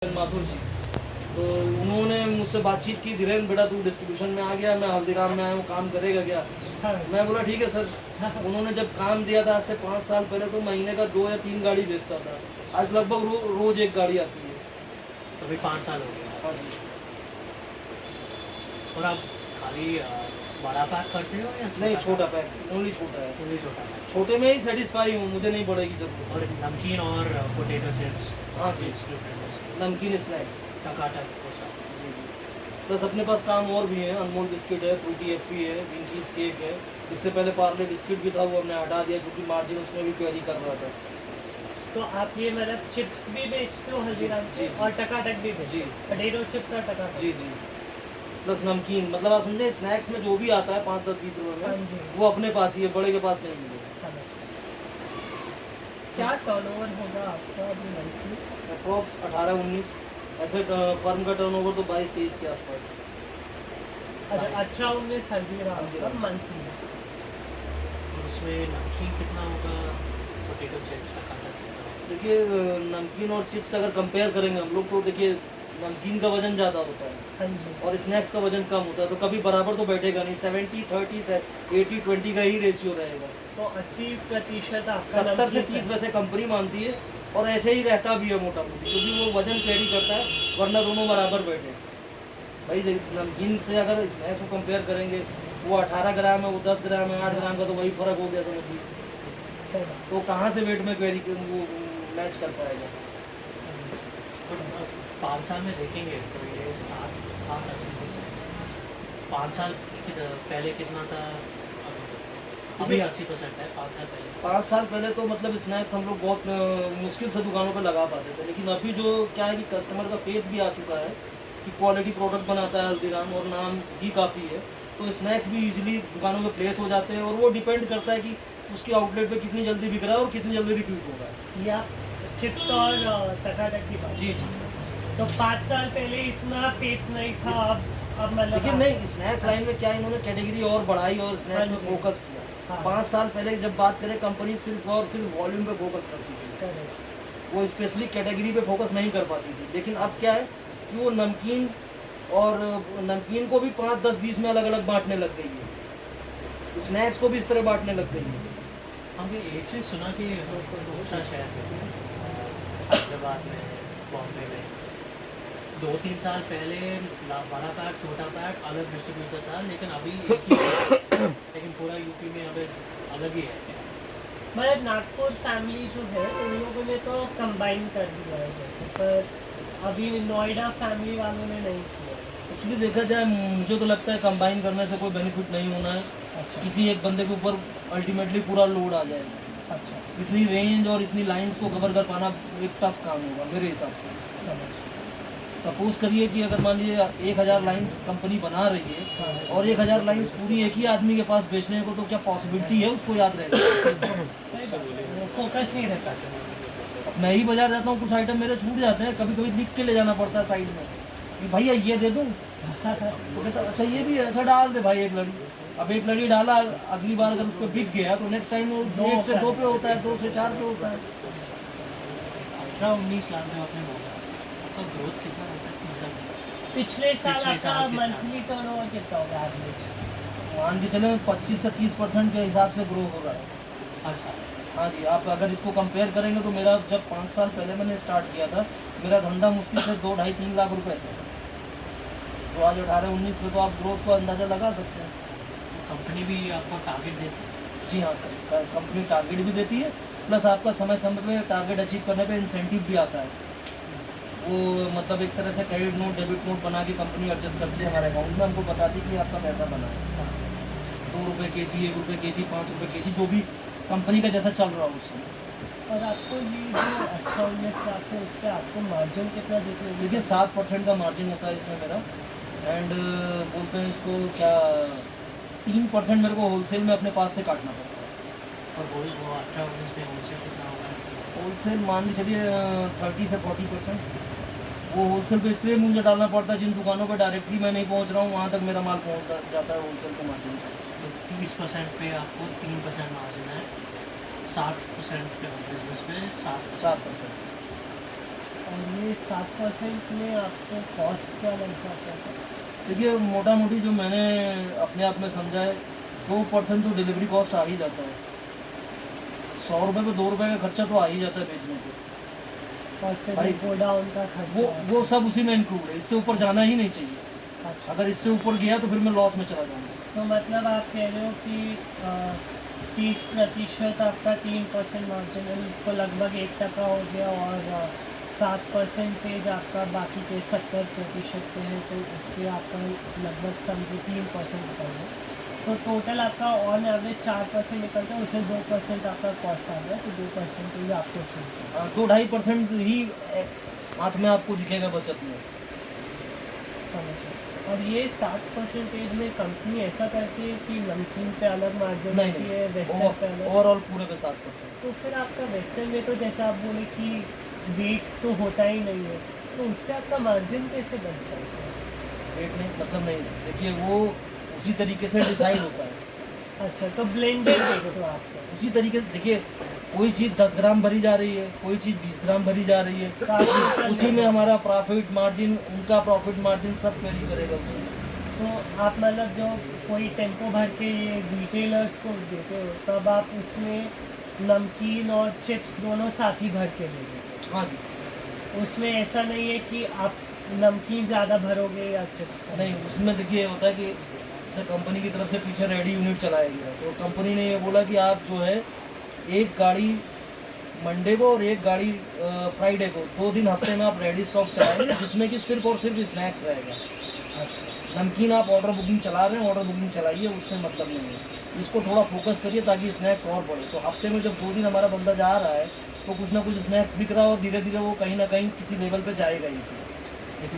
माथुर जी, तो उन्होंने मुझसे बातचीत की, धीरेन्द्र बेटा तू डिस्ट्रीब्यूशन में आ गया, मैं हल्दीराम में आया हूँ, काम करेगा क्या? मैं बोला ठीक है सर। उन्होंने जब काम दिया था आज से 5 साल पहले, तो महीने का 2 या 3 गाड़ी बेचता था। आज लगभग रोज एक गाड़ी आती है। अभी 5 साल हो गया। हाँ जी। और आप खाली बड़ा पैक करते हो या नहीं, छोटा पैक, ओनली छोटा है। ओनली छोटा पैक? छोटे में ही सेटिस्फाई हूँ, मुझे नहीं पड़ेगी जरूरत। और नमकीन और पोटैटो चिप्स? हाँ जी, नमकीन स्नैक्स टकाटक वो सब। जी जी। प्लस अपने पास काम और भी है, अनमोल बिस्किट है, फ्रूटी एप्पी है, विंकीज केक है। इससे पहले पार्ले बिस्किट भी था, वो हमने हटा दिया क्योंकि मार्जिन उसमें भी क्वेरी कर रहा था। तो आप ये मतलब चिप्स भी बेचते हो हल्दीराम जी, से जी। और टकाटक भी बेचते जी। हो? पोटैटो चिप्स और टकाटक? जी जी। प्लस नमकीन, मतलब आप समझे स्नैक्स में जो भी आता है 5, 10, 20 रुपए हाँ में, जी। वो अपने पास ही है, बड़े के पास नहीं मिलेगा। समझ गया। क्या टर्नओवर होगा आपका अभी मंथली? अप्रॉक्स 18-19, ऐसे फर्म का टर्नओवर तो 22-23 के आसपास। अच्छा, 18-19 हल्दीराम हाँ जी। का मंथली। और उसमें नमकीन कितना होगा, पोटैटो चिप्स टकाटक कितना होगा? देखिए नमकीन और चिप्स अगर कंपेयर करेंगे हम लोग, तो देखिए नमकीन का वजन ज़्यादा होता है हाँ जी। और स्नैक्स का वजन कम होता है, तो कभी बराबर तो बैठेगा नहीं। 70-30 से 80-20 का ही रेशियो रहेगा। तो 80% आपका 70 से नमकीन 30 वैसे कंपनी मानती है, और ऐसे ही रहता भी है मोटा मोटी, क्योंकि वो वजन कैरी करता है, वरना दोनों बराबर बैठे। भाई नमकीन से अगर स्नैक्स को कंपेयर करेंगे, वो 18 ग्राम है, वो 10 ग्राम है, 8 ग्राम का, तो वही फ़र्क हो गया समझिए। सही बात। तो कहाँ से वेट में क्वेरी वो मैच कर पाएगा? 5 साल में देखेंगे तो ये 7-80%। 5 साल पहले कितना था? अभी 80% है। 5 साल पहले 5 साल पहले तो मतलब स्नैक्स हम लोग बहुत मुश्किल से दुकानों पर लगा पाते थे, लेकिन अभी जो क्या है कि कस्टमर का फेथ भी आ चुका है कि क्वालिटी प्रोडक्ट बनाता है हल्दीराम, और नाम भी काफ़ी है, तो स्नैक्स भी इजीली दुकानों में प्लेस हो जाते हैं। और वो डिपेंड करता है कि उसकी आउटलेट पे कितनी जल्दी बिक रहा है और कितनी जल्दी रिपीट होगा। या चिप्स और टकाटक की बात। जी जी। तो 5 साल पहले इतना फेथ नहीं था, अब मतलब लेकिन नहीं, स्नैक्स लाइन में क्या इन्होंने कैटेगरी और बढ़ाई और स्नैक्स में हाँ जी। फोकस किया। हाँ। 5 साल पहले जब बात करें, कंपनी सिर्फ और सिर्फ वॉल्यूम पे फोकस करती थी, Correct. वो स्पेशली कैटेगरी पे फोकस नहीं कर पाती थी। लेकिन अब क्या है कि वो नमकीन और नमकीन को भी 5, 10, 20 में अलग अलग बांटने लग गई है, स्नैक्स को भी इस तरह बांटने लग गई है। हमने एक चीज़ सुना कि दूसरा शहर में, हैदराबाद में, बॉम्बे में 2-3 साल पहले बड़ा पैक छोटा पैक अलग डिस्ट्रीब्यूटर था, लेकिन अभी एक ही है। लेकिन पूरा यूपी में अब अलग ही है। मतलब नागपुर फैमिली जो है उन लोगों ने तो कंबाइन कर दिया है जैसे, पर अभी नोएडा फैमिली वालों ने नहीं किया है। एक्चुअली देखा जाए, मुझे तो लगता है कंबाइन करने से कोई बेनिफिट नहीं होना है। अच्छा किसी एक बंदे के ऊपर अल्टीमेटली पूरा लोड आ जाएगा। अच्छा, इतनी रेंज और इतनी लाइंस को कवर कर पाना एक टफ काम होगा मेरे हिसाब से। समझ। सपोज करिए कि अगर मान लीजिए 1000 लाइंस कंपनी बना रही है, हाँ। और 1000 लाइंस पूरी एक ही आदमी के पास बेचने को, तो क्या पॉसिबिलिटी है उसको याद रहेगा? सही बात है, वो फोकस नहीं रहता। मैं ही बाजार जाता हूँ, कुछ आइटम मेरे छूट जाते हैं, कभी कभी लिख के ले जाना पड़ता है साइड में कि भैया ये दे दूँ, तो कहता अच्छा ये भी है, अच्छा डाल दे भाई एक लड़ी। अब एक लड़ी डाला, अगली बार अगर उसको बिक गया तो नेक्स्ट टाइम वो 1 से 2 पे होता है, 2 से 4 पे होता है। 18-19 लाख जो आपने बोला, आपका ग्रोथ कितना होता है? पिछले साल पिछले आपका साल कितना? मंथली टर्नओवर कितना होगा एवरेज? मान के चले 25 से 30% के हिसाब से ग्रो हो रहा है हर साल? हाँ जी। आप अगर इसको कंपेयर करेंगे तो मेरा जब 5 साल पहले मैंने स्टार्ट किया था, मेरा धंधा मुश्किल से 2, 2.5, 3 लाख रुपए था, जो आज 18-19 में, तो आप ग्रोथ को अंदाज़ा लगा सकते हैं। कंपनी भी आपको टारगेट देती है? जी हाँ, कंपनी टारगेट भी देती है, प्लस आपका समय समय पे टारगेट अचीव करने पे इंसेंटिव भी आता है। वो मतलब एक तरह से क्रेडिट नोट, डेबिट नोट बना के कंपनी एडजस्ट करती है हमारे अकाउंट में, हमको बताती है कि आपका पैसा बना है। 2 रुपये केजी, 1 रुपये केजी, 5 रुपये केजी, जो भी कंपनी का जैसा चल रहा हो उससे। और आपको ये जो 18-19 लाख है उस पर आपको मार्जिन कितना देते हो? देखिए 7% का मार्जिन होता है इसमें मेरा, एंड बोलते हैं इसको क्या, 3% मेरे को होलसेल में अपने पास से काटना पड़ता है। और वो 18-19 में होलसेल कितना होगा? होलसेल मान ली चलिए 30 से 40%। वो होलसेल पे इसलिए मुझे डालना पड़ता है, जिन दुकानों पे डायरेक्टली मैं नहीं पहुंच रहा हूँ वहाँ तक मेरा माल पहुँच जाता है होलसेल के माध्यम से। तो 30% पे आपको 3% मार्जिन है, 60% बिजनेस में 7%। 7%। और ये 7% में आपको कॉस्ट क्या लग जाता है? देखिए मोटा मोटी जो मैंने अपने आप में समझा है 2% तो डिलीवरी कॉस्ट आ ही जाता है। 100 रुपये पे 2 रुपये का खर्चा तो आ ही जाता है बेचने पे। और फिर भाई, गोडाउन का खर्चा? वो सब उसी में इंक्लूड है, इससे ऊपर जाना ही नहीं चाहिए। अच्छा, अगर इससे ऊपर गया तो फिर मैं लॉस में चला जाऊँगा। तो मतलब आप कह रहे हो कि 30% आपका 3% मार्जिन तो लगभग 1% हो गया, और 7% आपका बाकी के 70% पे है, तो उस पर आपका लगभग समझो 3% निकल गया। तो टोटल आपका ऑन एवरेज 4% निकलता है, उसमें 2% आपका कॉस्ट आ गया, तो 2% आपको छूट है। 2-2.5% ही हाथ में आपको दिखेगा बचत में। समझ गया। और ये 7% में कंपनी ऐसा करती है कि नमकीन पे अलग मार्जिन नहीं होती है, नहीं, वेस्टर्न पे अलग? ओवरऑल पूरे पे 7%। तो फिर आपका वेस्टर्न में तो जैसे आप बोले कि वेट तो होता ही नहीं है, तो उस पर आपका मार्जिन कैसे बनता है? रेट नहीं मतलब नहीं, देखिए वो उसी तरीके से डिसाइड होता है। अच्छा, तो ब्लेंडेड देते तो आपको? उसी तरीके से देखिए, कोई चीज़ 10 ग्राम भरी जा रही है, कोई चीज़ 20 ग्राम भरी जा रही है, काफ़ी उसी में हमारा प्रॉफिट मार्जिन, उनका प्रॉफिट मार्जिन सब वेरी करेगा उसमें। तो आप मतलब जो कोई टेम्पो भर के ये रिटेलर्स को देते हो, तब आप उसमें नमकीन और चिप्स दोनों साथ ही भर के दे देते हाँ जी। हो? उसमें ऐसा नहीं है कि आप नमकीन ज़्यादा भरोगे या चिप्स कम? नहीं, उसमें देखिए होता है कि जैसे कंपनी की तरफ से पीछे रेडी यूनिट चलाया गया, तो कंपनी ने ये बोला कि आप जो है एक गाड़ी मंडे को और एक गाड़ी फ्राइडे को, 2 दिन हफ्ते में आप रेडी स्टॉक चलाएंगे, जिसमें कि सिर्फ और सिर्फ स्नैक्स रहेगा। अच्छा, नमकीन आप ऑर्डर बुकिंग चला रहे हैं, ऑर्डर बुकिंग चलाइए, उससे मतलब नहीं है। इसको थोड़ा फोकस करिए ताकि स्नैक्स और बढ़े। तो हफ्ते में जब 2 दिन हमारा बंदा जा रहा है तो कुछ ना कुछ स्नैक्स बिक रहा है, और धीरे धीरे वो कहीं ना कहीं किसी लेवल पे जाएगा ही।